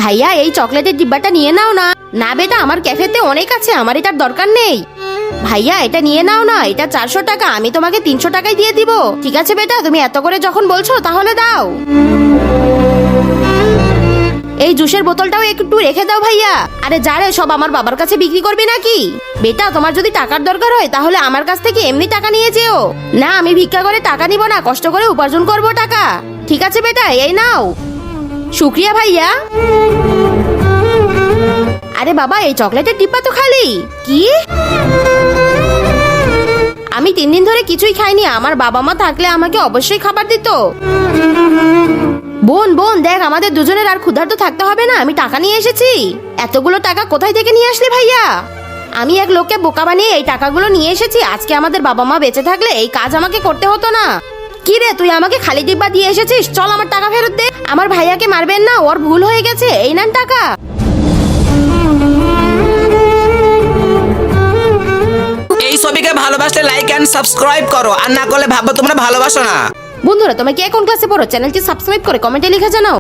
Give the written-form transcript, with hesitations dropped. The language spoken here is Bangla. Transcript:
ভাইয়া এই চকলেটের ডিব্বাটা নিয়ে নাও না। না বেটা, আমার ক্যাফেতে অনেক আছে, আমার এটার দরকার নেই। ভাইয়া এটা নিয়ে নাও না, এটা 400 টাকা, আমি তোমাকে 300 টাকায় দিয়ে দিব। ঠিক আছে বেটা, তুমি এত করে যখন বলছো তাহলে দাও। এই জুসের বোতলটাও একটু রেখে দাও ভাইয়া। আরে যা রে, সব আমার বাবার কাছে বিক্রি করবে নাকি? বেটা তোমার যদি টাকার দরকার হয় তাহলে আমার কাছ থেকে এমনি টাকা নিয়ে যেও না, আমি ভিক্ষা করে টাকা নিব না, কষ্ট করে উপার্জন করব টাকা। ঠিক আছে বেটা, এই নাও। শুক্রিয়া ভাইয়া। আরে বাবা, এই চকলেটের ডিব্বা তো খালি। কি? আমি 3 দিন ধরে কিছুই খাইনি, আমার বাবা মা থাকলে আমাকে অবশ্যই খাবার দিত। বোন বোন দেখ, আমাদের দুজনের আর ক্ষুধার্ত থাকতে হবে না, আমি টাকা নিয়ে এসেছি। এতগুলো টাকা কোথায় থেকে নিয়ে আসলে ভাইয়া? আমি এক লোককে বোকা বানিয়ে এই টাকাগুলো নিয়ে এসেছি। আজকে আমাদের বাবা মা বেঁচে থাকলে এই কাজ আমাকে করতে হতো না। কি রে, তুই আমাকে খালি ডিব্বা দিয়ে এসেছিস? চল আমার টাকা ফেরত দে। আমার ভাইয়াকে মারবেন না, ওর ভুল হয়ে গেছে, এই নেন টাকা। এই ছবিকে ভালোবাসলে লাইক এন্ড সাবস্ক্রাইব করো, আর না করলে ভাববো তোমরা ভালোবাসো না। বন্ধুরা, তোমরা কে কোন ক্লাসে পড়ো? চ্যানেলটি সাবস্ক্রাইব করে কমেন্টে লিখে জানাও।